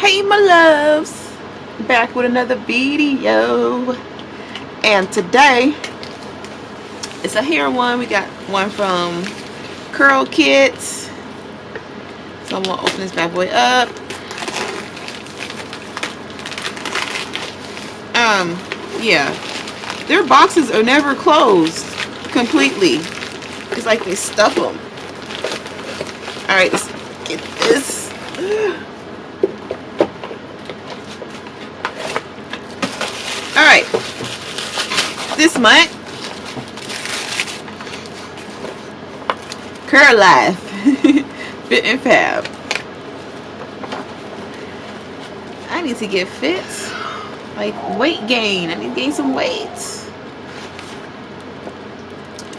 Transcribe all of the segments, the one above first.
Hey my loves, back with another video, and today it's a hair one. We got one from CurlKit, so I'm gonna open this bad boy up. Yeah, their boxes are never closed completely. It's like they stuff them. All right, let's get this. All right, this month, Curl Life Fit and Fab. I need to get fit, like weight gain. I need to gain some weight.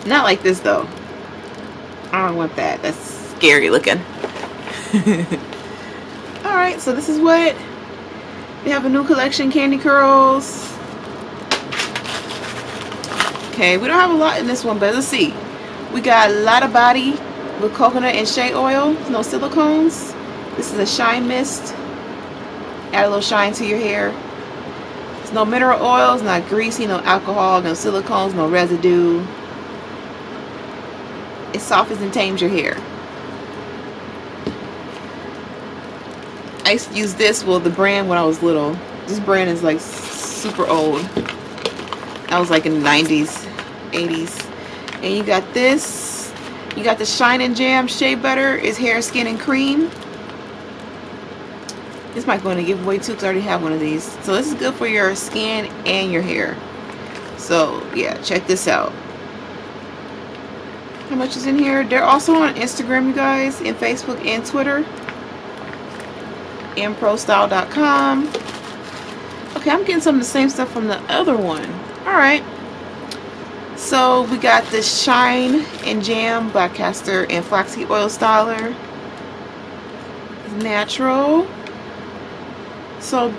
Not like this though. I don't want that. That's scary looking. All right, so this is what we have. A new collection, candy curls. Okay, we don't have a lot in this one, but let's see. We got a lot of body with coconut and shea oil. No silicones. This is a shine mist. Add a little shine to your hair. It's no mineral oils, not greasy, no alcohol, no silicones, no residue. It softens and tames your hair. I used to use this, well, the brand when I was little. This brand is like super old. I was like in the 90s, 80s. And you got this. You got the Shine and Jam Shea Butter. It's hair, skin, and cream. This might go in a giveaway too because I already have one of these. So this is good for your skin and your hair. So yeah, check this out. How much is in here? They're also on Instagram, you guys, and Facebook and Twitter. mprostyle.com. Okay, I'm getting some of the same stuff from the other one. Alright. So we got the Shine and Jam Black Castor and Flaxseed Oil Styler. It's natural. So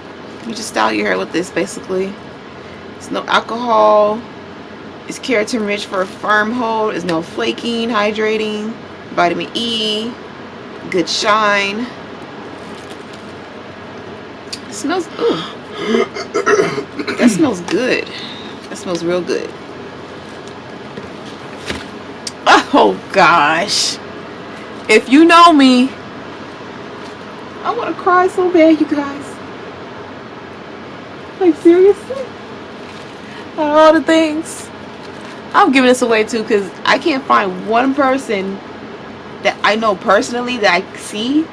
you just style your hair with this basically. It's no alcohol. It's keratin rich for a firm hold. It's no flaking, hydrating, vitamin E, good shine. It smells, ooh. That smells good. That smells real good. Oh gosh. If you know me, I want to cry so bad, you guys. Like seriously? Out of all the things. I'm giving this away too because I can't find one person that I know personally that I see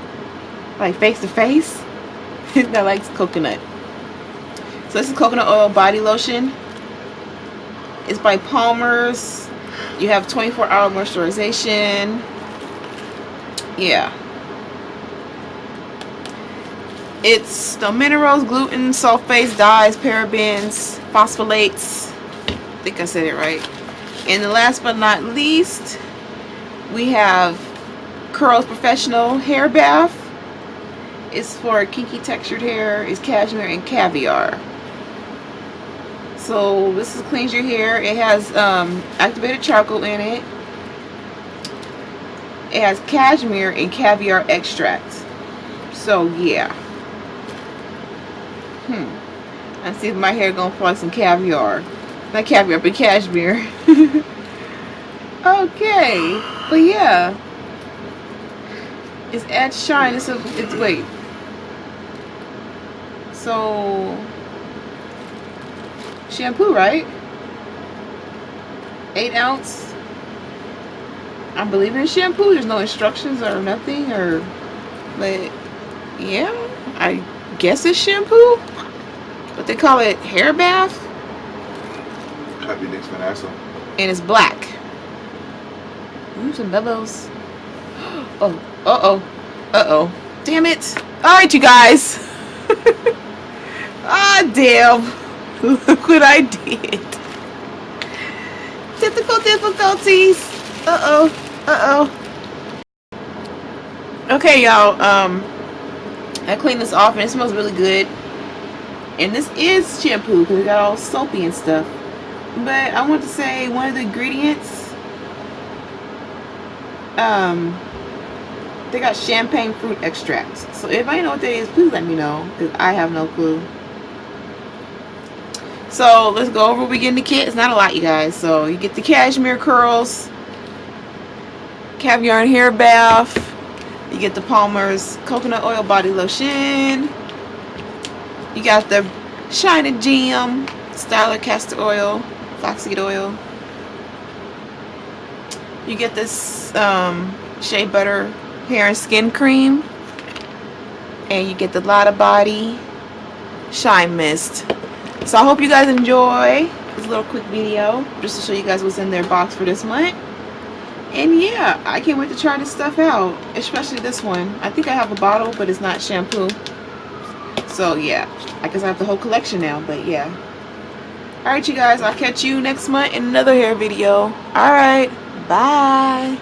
like face to face that likes coconut. So this is coconut oil body lotion. It's by Palmer's. You have 24-hour moisturization. Yeah. It's no minerals, gluten, sulfates, dyes, parabens, phospholates. I think I said it right. And the last but not least, we have Curl's Professional Hair Bath. It's for kinky textured hair. It's cashmere and caviar. So this is cleans your hair. It has activated charcoal in it. It has cashmere and caviar extract. So yeah. Let's see if my hair gonna feel like some caviar. Not caviar, but cashmere. Okay, but yeah, it's add shine. It's wait. So shampoo, right? 8 ounce. I'm believing in shampoo. There's no instructions or nothing, but yeah, I guess it's shampoo. But they call it hair bath. And it's black. Ooh, some bubbles. Oh, uh-oh. Damn it. Alright, you guys. Ah, damn. Look what I did. Technical difficulties. Uh-oh. Okay, y'all. I cleaned this off and it smells really good. And this is shampoo because it got all soapy and stuff. But I want to say one of the ingredients They got champagne fruit extracts. So if I know what that is, please let me know, because I have no clue. So let's go over what we get in the kit. It's not a lot, you guys. So you get the cashmere curls, caviar and hair bath. You get the Palmer's coconut oil body lotion. You got the Shine and Jam styler castor oil, flaxseed oil. You get this shea butter hair and skin cream, and you get the Lotta Body Shine Mist. So I hope you guys enjoy this little quick video just to show you guys what's in their box for this month. And yeah, I can't wait to try this stuff out, especially this one. I think I have a bottle, but it's not shampoo. So yeah, I guess I have the whole collection now, but yeah. Alright you guys, I'll catch you next month in another hair video. Alright, bye.